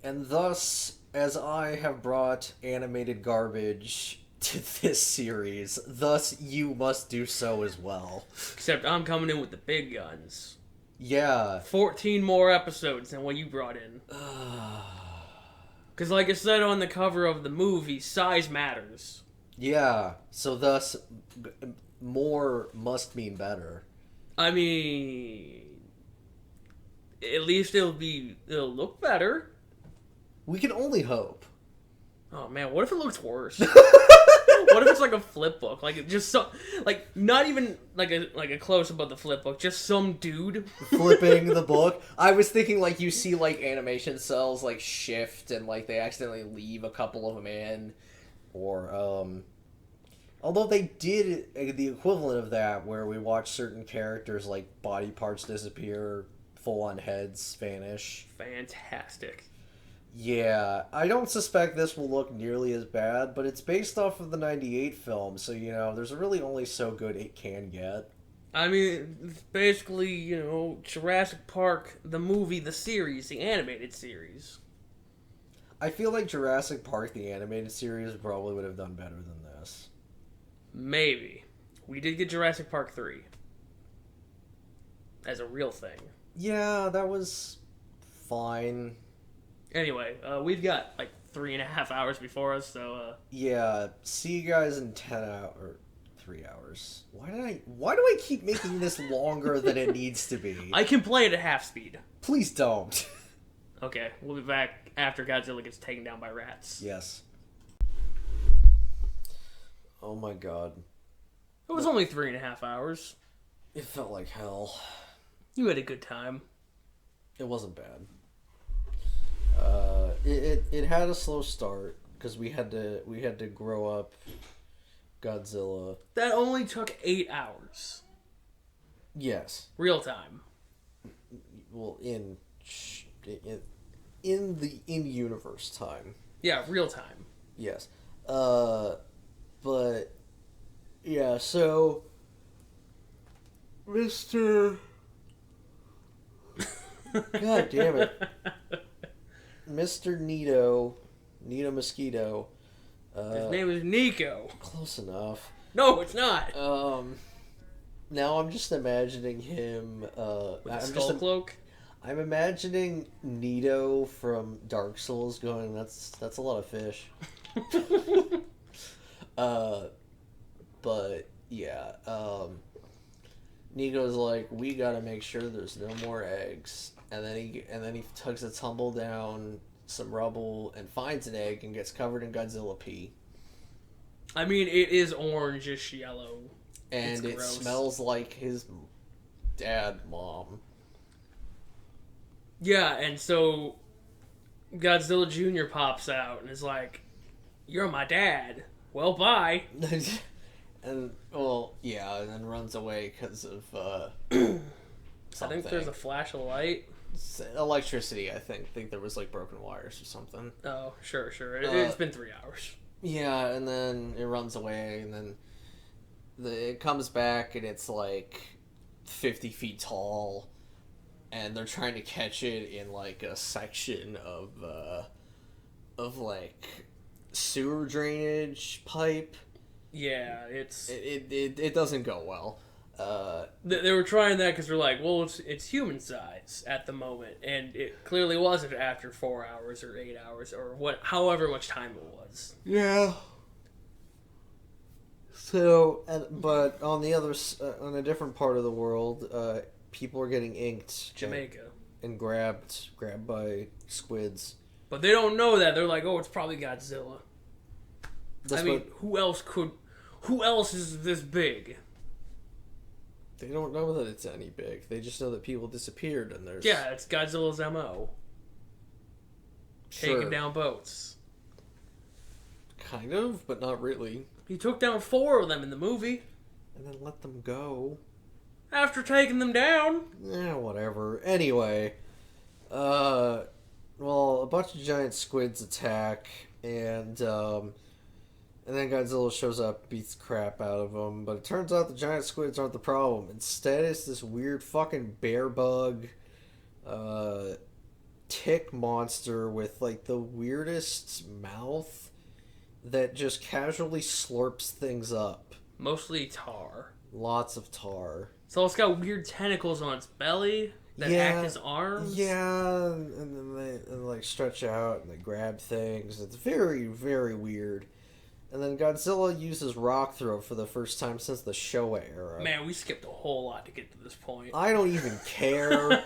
And thus, as I have brought animated garbage to this series, thus you must do so as well. Except I'm coming in with the big guns. Yeah. 14 more episodes than what you brought in. Because like I said on the cover of the movie, size matters. Yeah, so thus, more must mean better. I mean, at least it'll look better. We can only hope. Oh man, what if it looks worse? What if it's like a flip book, like just so, like not even like a close up of the flip book, just some dude Flipping the book. I was thinking like you see like animation cells like shift and like they accidentally leave a couple of them in, or although they did the equivalent of that where we watch certain characters like body parts disappear, full on heads vanish. Fantastic. Yeah, I don't suspect this will look nearly as bad, but it's based off of the 98 film, so, there's really only so good it can get. I mean, it's basically, Jurassic Park, the movie, the series, the animated series. I feel like Jurassic Park, the animated series, probably would have done better than this. Maybe. We did get Jurassic Park 3. As a real thing. Yeah, that was fine. Anyway, we've got like 3.5 hours before us, so Yeah, see you guys in 10 hours or 3 hours. Why do I keep making this longer than it needs to be? I can play it at half speed. Please don't. Okay, we'll be back after Godzilla gets taken down by rats. Yes. Oh my god. It was only 3.5 hours. It felt like hell. You had a good time. It wasn't bad. It had a slow start because we had to grow up Godzilla. That only took 8 hours. Yes. Real time. Well, in the in-universe time. Yeah, real time. Yes. But yeah, so Mr. God damn it. Mr. Nito Mosquito. His name is Nico. Close enough. No, it's not. Now I'm just imagining him. With the skull cloak. I'm imagining Nito from Dark Souls going, That's a lot of fish. But yeah. Nico's like, we gotta make sure there's no more eggs. And then he tugs a tumble down some rubble and finds an egg and gets covered in Godzilla pee. I mean, it is orangish yellow. And it smells like his mom. Yeah, and so Godzilla Jr. pops out and is like, "You're my dad. Well, bye." And then runs away because of I think there's a flash of light. Electricity, I think there was like broken wires or something. Oh, sure. It's been 3 hours. Yeah, and then it runs away, and then it comes back, and it's like 50 feet tall, and they're trying to catch it in like a section of like sewer drainage pipe. Yeah, it doesn't go well. They were trying that because they're like, well, it's human size at the moment, and it clearly wasn't after 4 hours or 8 hours or however much time it was. Yeah. So, but on the other, on a different part of the world, people are getting inked. Jamaica. And grabbed by squids. But they don't know that. They're like, oh, it's probably Godzilla. Who else is this big? They don't know that it's any big. They just know that people disappeared and there's... Yeah, it's Godzilla's MO. Sure. Taking down boats. Kind of, but not really. He took down 4 of them in the movie. And then let them go. After taking them down. Yeah, whatever. Anyway. Well, a bunch of giant squids attack, and then Godzilla shows up, beats the crap out of them. But it turns out the giant squids aren't the problem. Instead, it's this weird fucking bear bug tick monster with like the weirdest mouth that just casually slurps things up. Mostly tar. Lots of tar. So it's got weird tentacles on its belly that act as arms. Yeah, and then they like stretch out and they grab things. It's very, very weird. And then Godzilla uses rock throw for the first time since the Showa era. Man, we skipped a whole lot to get to this point. I don't even care.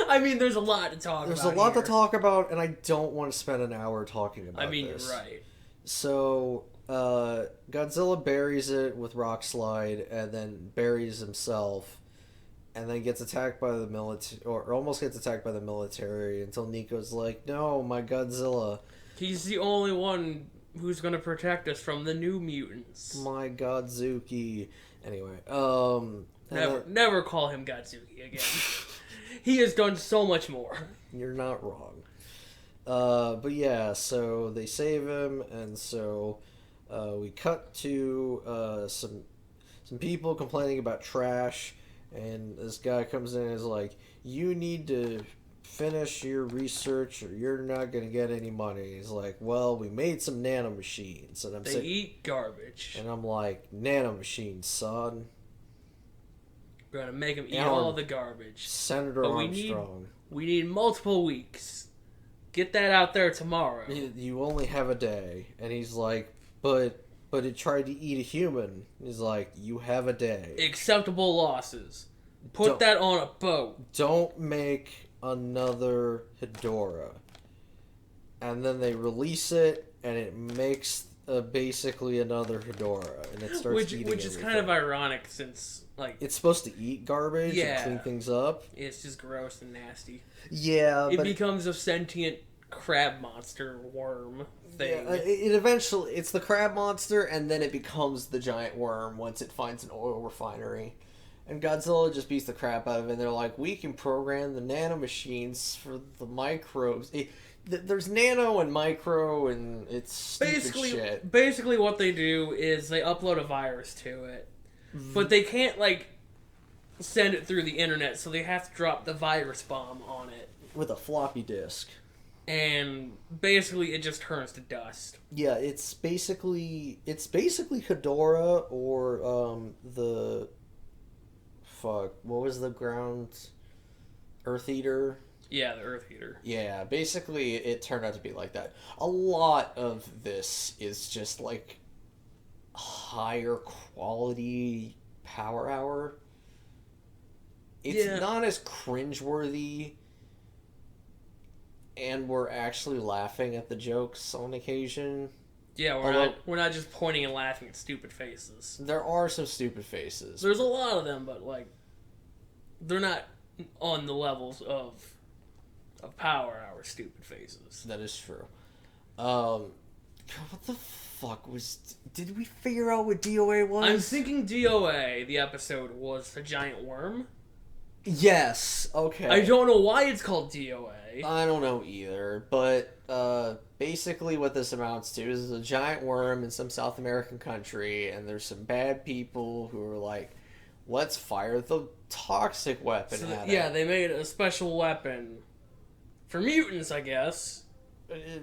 I mean, there's a lot to talk about. There's a lot to talk about, and I don't want to spend an hour talking about this. I mean, you're right. So, Godzilla buries it with rock slide, and then buries himself, and then gets attacked by the military, or almost gets attacked by the military, until Nico's like, no, my Godzilla. He's the only one who's going to protect us from the new mutants. My Godzuki. Anyway, never call him Godzuki again. He has done so much more. You're not wrong. But yeah, so they save him, and so we cut to some people complaining about trash, and this guy comes in and is like, you need to finish your research or you're not going to get any money. He's like, well, we made some nanomachines. And they eat garbage. And I'm like, nanomachines, son. We're going to make them eat all the garbage. Senator Armstrong. We need multiple weeks. Get that out there tomorrow. You only have a day. And he's like, but it tried to eat a human. He's like, you have a day. Acceptable losses. Put that on a boat. Don't make another Hedorah. And then they release it, and it makes basically another Hedorah, and it starts eating which is everything. kind of ironic since like it's supposed to eat garbage and clean things up. It's just gross and nasty. Yeah, it becomes a sentient crab monster worm thing. Yeah, it's the crab monster, and then it becomes the giant worm once it finds an oil refinery. And Godzilla just beats the crap out of it, and they're like, we can program the nanomachines for the microbes. There's nano and micro, and it's stupid shit. Basically what they do is they upload a virus to it. But they can't, like, send it through the internet, so they have to drop the virus bomb on it. With a floppy disk. And basically it just turns to dust. Yeah, it's basically Hedorah or the... Fuck, what was the ground? Earth Eater? Yeah, the Earth Eater. Yeah, basically it turned out to be like that. A lot of this is just like higher quality Power Hour. It's not as cringeworthy, and we're actually laughing at the jokes on occasion. Yeah, we're not just pointing and laughing at stupid faces. There are some stupid faces. There's a lot of them, but like they're not on the levels of Power Hour stupid faces. That is true. What the fuck was... Did we figure out what DOA was? I'm thinking DOA, the episode, was the giant worm. Yes, okay. I don't know why it's called DOA. I don't know either, but basically what this amounts to is a giant worm in some South American country, and there's some bad people who are like, let's fire the toxic weapon at it. Yeah, they made a special weapon for mutants, I guess.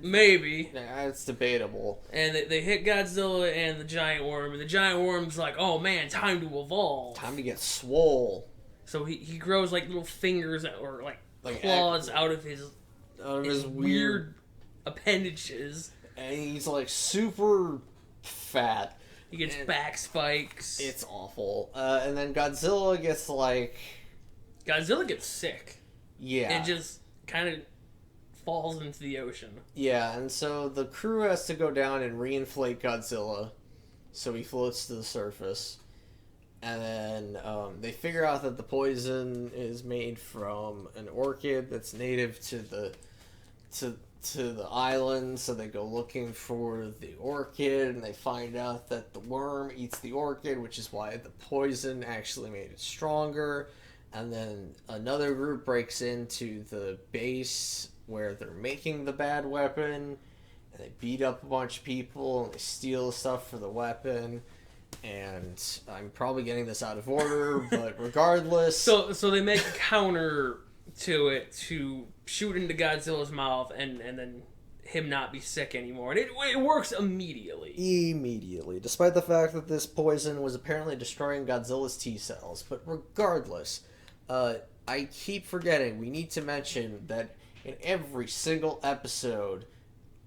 Maybe. It's debatable. And they hit Godzilla and the giant worm, and the giant worm's like, oh man, time to evolve. Time to get swole. So he grows like little fingers or like claws out of his weird appendages. And he's like super fat. He gets back spikes. It's awful. And then Godzilla gets like... Godzilla gets sick. Yeah. It just kind of falls into the ocean. Yeah, and so the crew has to go down and reinflate Godzilla so he floats to the surface. And then they figure out that the poison is made from an orchid that's native to the island, so they go looking for the orchid, and they find out that the worm eats the orchid, which is why the poison actually made it stronger. And then another group breaks into the base where they're making the bad weapon, and they beat up a bunch of people, and they steal stuff for the weapon. And I'm probably getting this out of order, but regardless... So they make a counter to it to shoot into Godzilla's mouth and then him not be sick anymore. And it works immediately. Immediately. Despite the fact that this poison was apparently destroying Godzilla's T-cells. But regardless, I keep forgetting, we need to mention that in every single episode,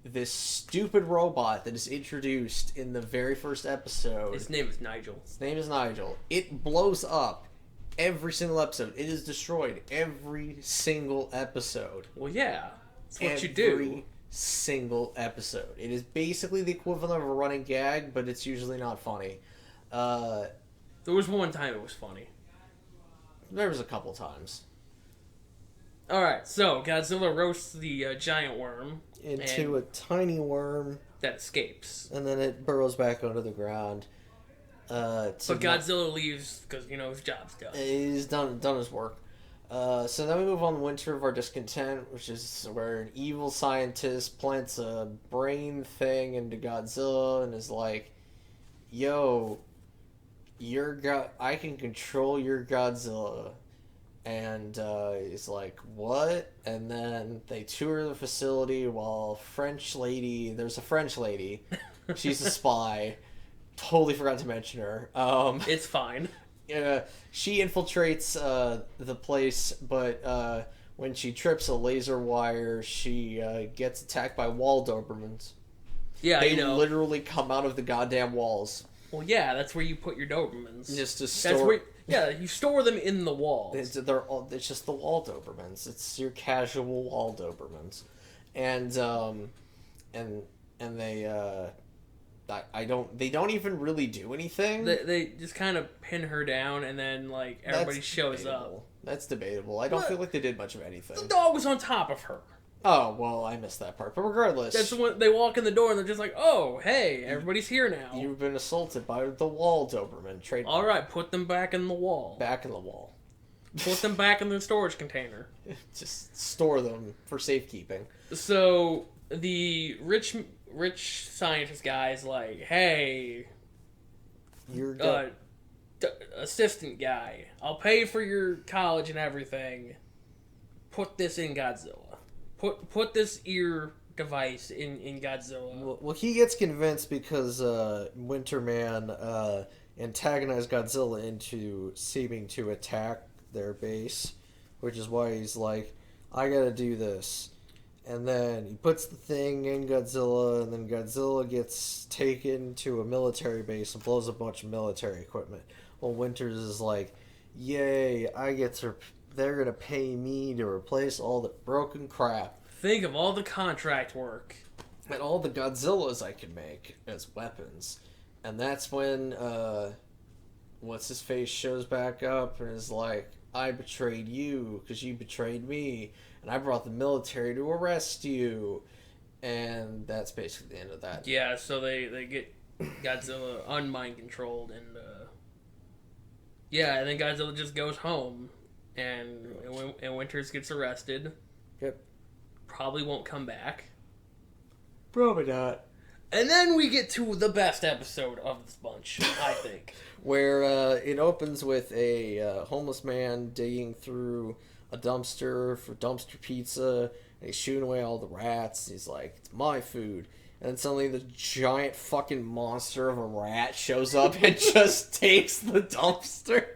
this stupid robot that is introduced in the very first episode... His name is Nigel. It blows up every single episode. It is destroyed every single episode. Well, yeah. That's what you do. Every single episode. It is basically the equivalent of a running gag, but it's usually not funny. There was one time it was funny. There was a couple times. Alright, so Godzilla roasts the giant worm. Into a tiny worm. That escapes. And then it burrows back under the ground. But Godzilla leaves because, his job's done. He's done his work. So then we move on to Winter of Our Discontent, which is where an evil scientist plants a brain thing into Godzilla and is like, yo, I can control your Godzilla. And he's like, what? And then they tour the facility while there's a French lady. She's a spy. Totally forgot to mention her. It's fine. She infiltrates the place, but when she trips a laser wire, she gets attacked by wall Dobermans. Yeah, they literally come out of the goddamn walls. Well, yeah, that's where you put your Dobermans. Just to store. You store them in the walls. It's just the wall Dobermans. It's your casual wall Dobermans, and they. They don't even really do anything. They just kind of pin her down, and then everybody shows up. That's debatable. I don't feel like they did much of anything. The dog was on top of her. Oh well, I missed that part. But regardless, that's when they walk in the door and they're just like, "Oh, hey, everybody's here now. You've been assaulted by the wall Doberman." All right, put them back in the wall. Back in the wall. Put them back in the storage container. Just store them for safekeeping. So the rich scientist guy is like, hey, you're assistant guy, I'll pay for your college and everything. Put this in Godzilla. Put this ear device in Godzilla. Well, he gets convinced because Winterman antagonized Godzilla into seeming to attack their base, which is why he's like, I gotta do this. And then he puts the thing in Godzilla, and then Godzilla gets taken to a military base and blows up a bunch of military equipment. Well, Winters is like, yay, they're gonna pay me to replace all the broken crap. Think of all the contract work. And all the Godzillas I can make as weapons. And that's when, What's-His-Face shows back up and is like, I betrayed you because you betrayed me. And I brought the military to arrest you. And that's basically the end of that. Yeah, so they get Godzilla unmind controlled and and then Godzilla just goes home and Winters gets arrested. Yep. Probably won't come back. Probably not. And then we get to the best episode of this bunch, I think. Where it opens with a homeless man digging through a dumpster for dumpster pizza, and he's shooting away all the rats. He's like, it's my food. And then suddenly the giant fucking monster of a rat shows up and just takes the dumpster.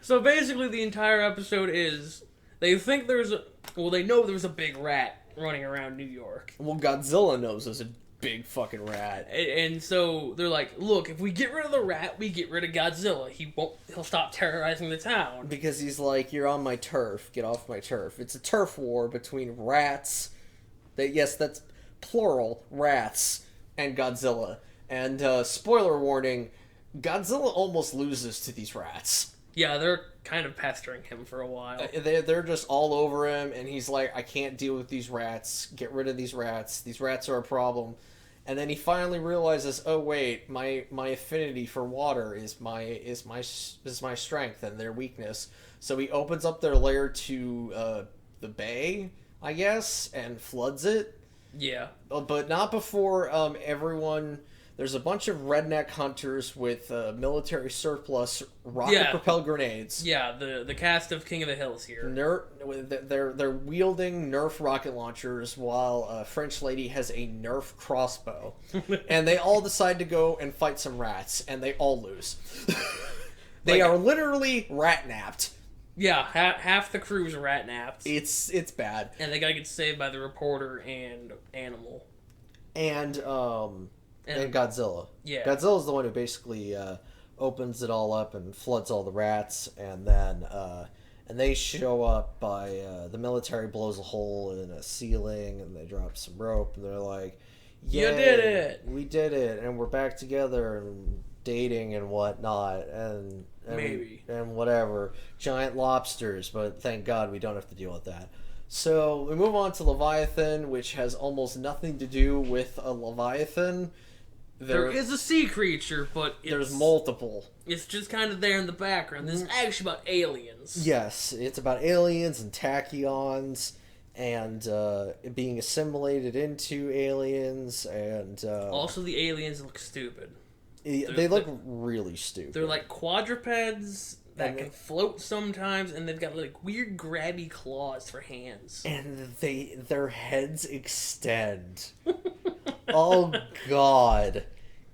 So basically the entire episode is, they know there's a big rat running around New York. Well, Godzilla knows there's a big fucking rat. And so they're like, look, if we get rid of the rat, we get rid of Godzilla. He'll stop terrorizing the town. Because he's like, you're on my turf. Get off my turf. It's a turf war between rats. That's plural, rats, and Godzilla. And spoiler warning, Godzilla almost loses to these rats. Yeah, they're kind of pestering him for a while. They're just all over him, and he's like, I can't deal with these rats. Get rid of these rats. These rats are a problem. And then he finally realizes, oh wait, my affinity for water is my strength and their weakness. So he opens up their lair to the bay, I guess, and floods it. Yeah. But not before everyone... There's a bunch of redneck hunters with military surplus rocket-propelled grenades. Yeah, the cast of King of the Hills here. They're wielding Nerf rocket launchers while a French lady has a Nerf crossbow. And they all decide to go and fight some rats, and they all lose. They are literally rat-napped. Yeah, half the crew's rat-napped. It's bad. And they gotta get saved by the reporter and Animal. And Godzilla. Yeah. Godzilla's the one who basically opens it all up and floods all the rats, and then and they show up by the military blows a hole in a ceiling, and they drop some rope, and they're like, "Yeah, you did it! We did it, and we're back together and dating and whatnot, and maybe and whatever, giant lobsters, but thank God we don't have to deal with that." So we move on to Leviathan, which has almost nothing to do with a Leviathan. There is a sea creature, but there's multiple. It's just kind of there in the background. This is actually about aliens. Yes, it's about aliens and tachyons and being assimilated into aliens, and also the aliens look stupid. They look really stupid. They're like quadrupeds that can float sometimes, and they've got like weird grabby claws for hands. And their heads extend. Oh God,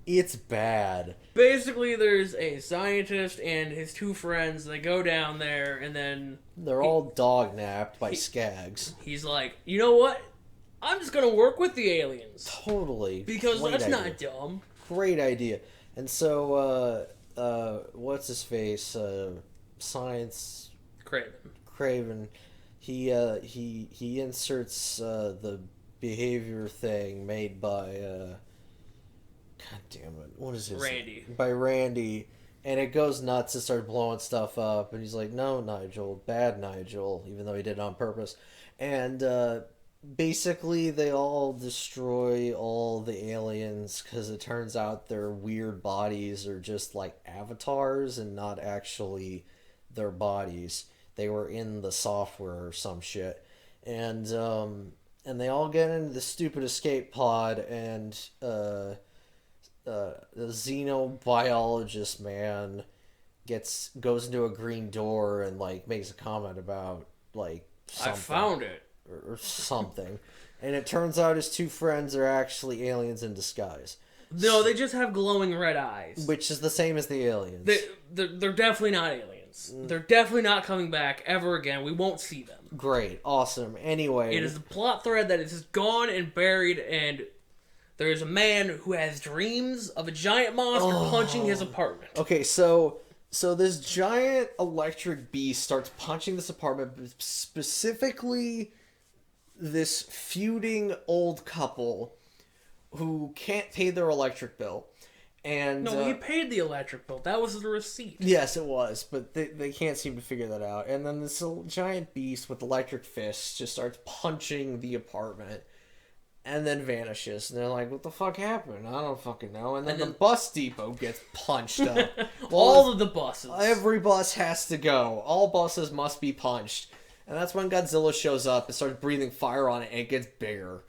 it's bad. Basically, there's a scientist and his two friends. They go down there, and then they're all dog-napped by skags. He's like, you know what? I'm just gonna work with the aliens. Totally. Because that's not dumb. Great idea. And so, what's his face? Science Craven. He inserts the behavior thing made by God damn it, what is his Randy. By Randy, and it goes nuts and starts blowing stuff up, and he's like, "No, Nigel, bad Nigel," even though he did it on purpose. And basically they all destroy all the aliens because it turns out their weird bodies are just like avatars and not actually their bodies. They were in the software or some shit. And they all get into the stupid escape pod, and the xenobiologist man goes into a green door and like makes a comment about like something. I found it. Or something. And it turns out his two friends are actually aliens in disguise. No, they just have glowing red eyes. Which is the same as the aliens. They're definitely not aliens. They're definitely not coming back ever again. We won't see them. Great. Awesome. Anyway. It is a plot thread that is just gone and buried, and there is a man who has dreams of a giant monster punching his apartment. Okay, so this giant electric beast starts punching this apartment, specifically this feuding old couple who can't pay their electric bill. And no, he paid the electric bill. That was the receipt. Yes, it was, but they can't seem to figure that out. And then this giant beast with electric fists just starts punching the apartment and then vanishes. And they're like, what the fuck happened? I don't fucking know. And then the bus depot gets punched up. All of the buses. Every bus has to go. All buses must be punched. And that's when Godzilla shows up and starts breathing fire on it, and it gets bigger.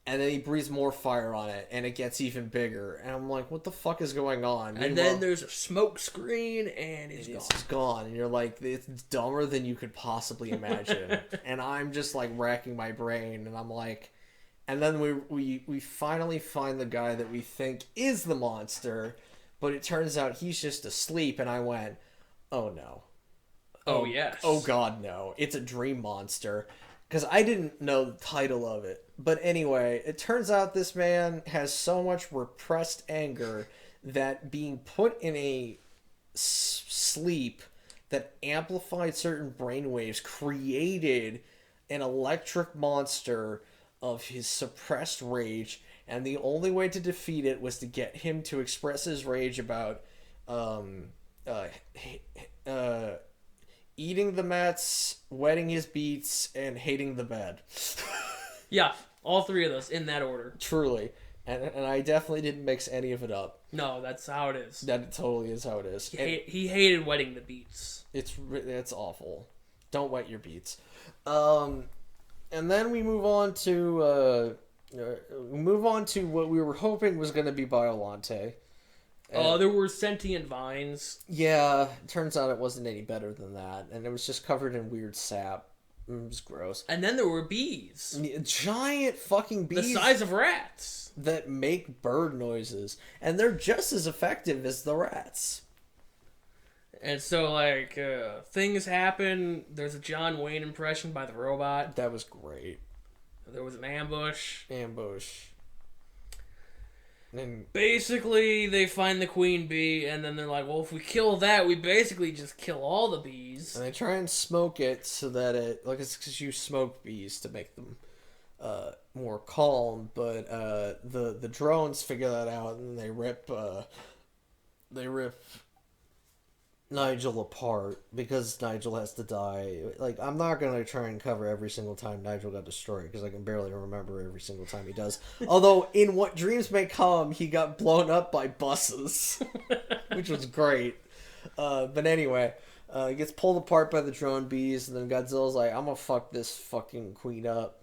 And then he breathes more fire on it, and it gets even bigger. And I'm like, what the fuck is going on? And then there's a smoke screen, and it's gone. And you're like, it's dumber than you could possibly imagine. And I'm just like racking my brain, and I'm like... And then we finally find the guy that we think is the monster, but it turns out he's just asleep, and I went, oh no. Oh, yes. Oh, God, no. It's a dream monster. Because I didn't know the title of it. But anyway, it turns out this man has so much repressed anger that being put in a sleep that amplified certain brainwaves created an electric monster of his suppressed rage. And the only way to defeat it was to get him to express his rage about eating the Mets, wetting his beats, and hating the bed. Yeah, all three of those in that order. Truly. And I definitely didn't mix any of it up. No, that's how it is. That totally is how it is. He hated wetting the beats. It's awful. Don't wet your beats. And then we move on to We move on to what we were hoping was going to be Biollante. There were sentient vines. Yeah, turns out it wasn't any better than that, and it was just covered in weird sap. It was gross. And then there were bees. Giant fucking bees. The size of rats. That make bird noises. And they're just as effective as the rats. And so, like, things happen. There's a John Wayne impression by the robot. That was great. There was an ambush. And basically, they find the queen bee, and then they're like, well, if we kill that, we basically just kill all the bees. And they try and smoke it so that it... Like, it's because you smoke bees to make them more calm, but the drones figure that out, and they rip Nigel apart because Nigel has to die. Like, I'm not gonna try and cover every single time Nigel got destroyed because I can barely remember every single time he does. Although in What Dreams May Come, he got blown up by buses, which was great. But anyway, he gets pulled apart by the drone bees, and then Godzilla's like, "I'm gonna fuck this fucking queen up,"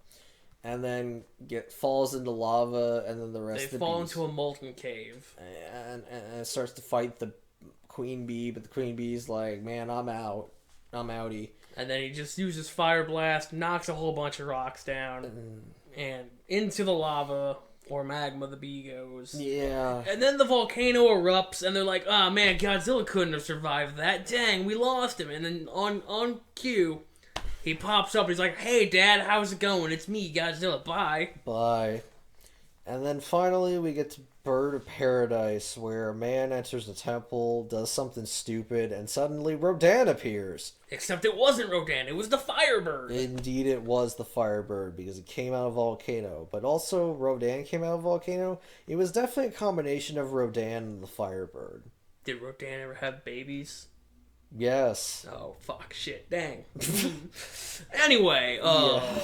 and then falls into lava, and then the rest of the fall bees, into a molten cave, and it starts to fight the queen bee, but the queen bee's like, man, I'm outie. And then he just uses fire blast, knocks a whole bunch of rocks down, and into the lava or magma the bee goes. Yeah. And then the volcano erupts, and they're like, oh man, Godzilla couldn't have survived that. Dang, we lost him. And then on cue, he pops up, he's like, hey Dad, how's it going? It's me, Godzilla, bye. And then finally we get to Bird of Paradise, where a man enters a temple, does something stupid, and suddenly Rodan appears. Except it wasn't Rodan, it was the Firebird. Indeed it was the Firebird, because it came out of a volcano. But also, Rodan came out of a volcano. It was definitely a combination of Rodan and the Firebird. Did Rodan ever have babies? Yes. Oh, fuck, shit, dang. Anyway, Yeah.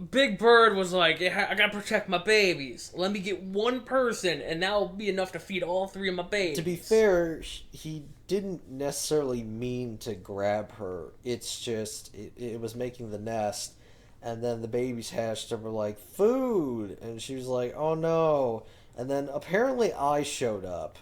Big Bird was like, I gotta protect my babies. Let me get one person, and that'll be enough to feed all three of my babies. To be fair, he didn't necessarily mean to grab her. It's just, it was making the nest, and then the babies hatched and were like, food! And she was like, oh no. And then apparently I showed up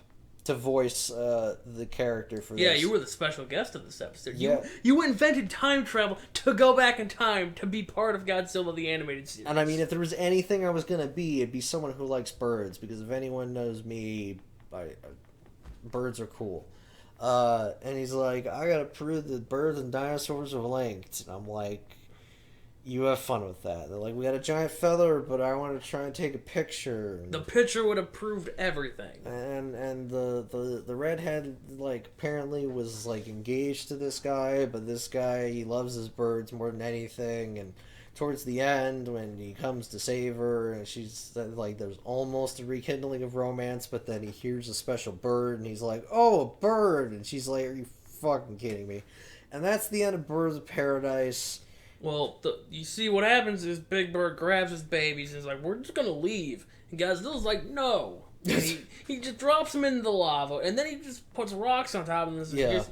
to voice the character for this. Yeah, you were the special guest of this episode. Yeah. You invented time travel to go back in time to be part of Godzilla the Animated Series. And I mean, if there was anything I was going to be, it'd be someone who likes birds, because if anyone knows me, birds are cool. And he's like, I gotta prove that birds and dinosaurs are linked. And I'm like, you have fun with that. They're like, we got a giant feather, but I want to try and take a picture. The picture would have proved everything. And the redhead, like, apparently was, like, engaged to this guy, but this guy, he loves his birds more than anything. And towards the end, when he comes to save her, and she's, like, there's almost a rekindling of romance, but then he hears a special bird, and he's like, oh, a bird! And she's like, are you fucking kidding me? And that's the end of Birds of Paradise. Well, you see what happens is Big Bird grabs his babies and is like, we're just gonna leave. And Godzilla's like, no. He just drops them into the lava, and then he just puts rocks on top of them and says,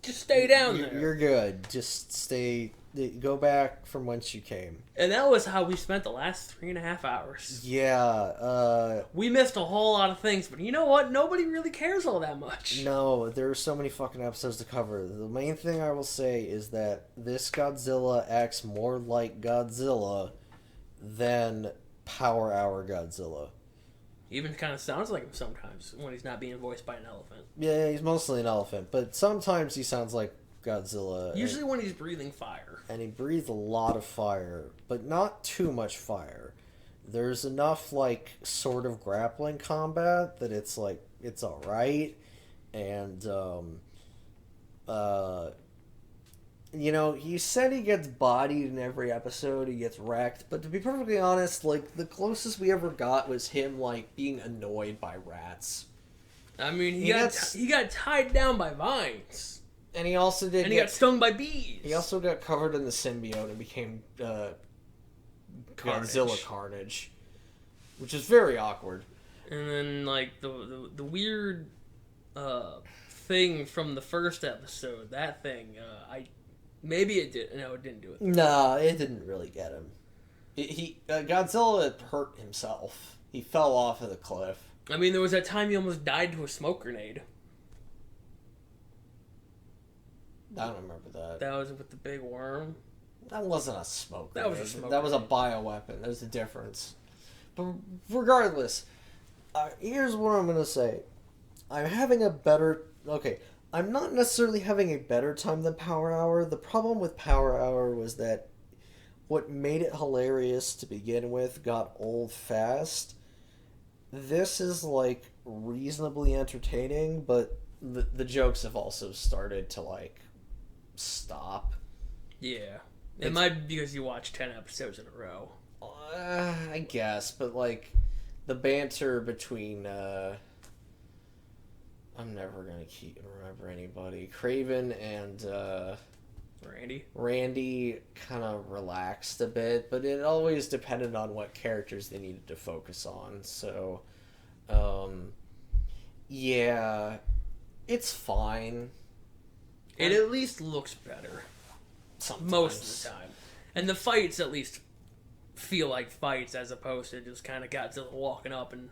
just stay down there. You're good. Just stay, go back from whence you came. And that was how we spent the last 3.5 hours. Yeah, we missed a whole lot of things, but you know what? Nobody really cares all that much. No, there are so many fucking episodes to cover. The main thing I will say is that this Godzilla acts more like Godzilla than Power Hour Godzilla. He even kind of sounds like him sometimes when he's not being voiced by an elephant. Yeah, he's mostly an elephant, but sometimes he sounds like Godzilla. Usually when he's breathing fire. And he breathes a lot of fire, but not too much fire. There's enough, like, sort of grappling combat that it's, like, it's alright. And, you know, he said he gets bodied in every episode, he gets wrecked, but to be perfectly honest, like, the closest we ever got was him, like, being annoyed by rats. I mean, he got tied down by vines. And he also did. And he got stung by bees. He also got covered in the symbiote and became Godzilla Carnage, which is very awkward. And then, like, the weird thing from the first episode, that thing, maybe it did. No, it didn't do it. No, it didn't really get him. Godzilla hurt himself. He fell off of the cliff. I mean, there was that time he almost died to a smoke grenade. I don't remember that. That was with the big worm. That wasn't a smoke That grenade. was a smoke That was a grenade. bioweapon. There's a difference. But regardless, here's what I'm going to say. I'm having a better... Okay, I'm not necessarily having a better time than Power Hour. The problem with Power Hour was that what made it hilarious to begin with got old fast. This is, like, reasonably entertaining, but the jokes have also started to, like, stop. Yeah. It might be because you watched 10 episodes in a row. I guess, but, like, the banter between, I'm never gonna remember anybody. Craven and, Randy kind of relaxed a bit, but it always depended on what characters they needed to focus on. So, yeah, it's fine. It at least looks better. Sometimes. Most of the time. And the fights at least feel like fights as opposed to just kind of Godzilla walking up and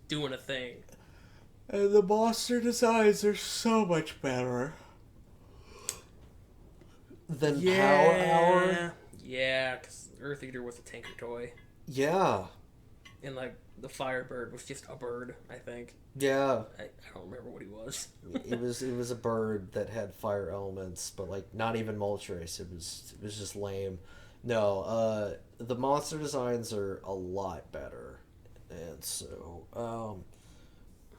doing a thing. And the monster designs are so much better than Power Hour. Yeah, because Earth Eater was a Tinker Toy. Yeah. And, like, the Firebird was just a bird, I think. Yeah. I don't remember what he was. it was a bird that had fire elements, but, like, not even Moltres. It was just lame. No, the monster designs are a lot better. And so,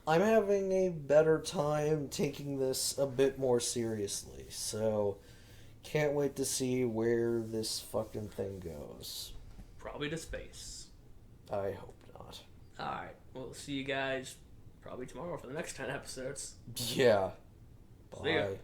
I'm having a better time taking this a bit more seriously. So, can't wait to see where this fucking thing goes. Probably to space. I hope not. Alright, we'll see you guys probably tomorrow for the next 10 episodes. Yeah. See ya. Bye.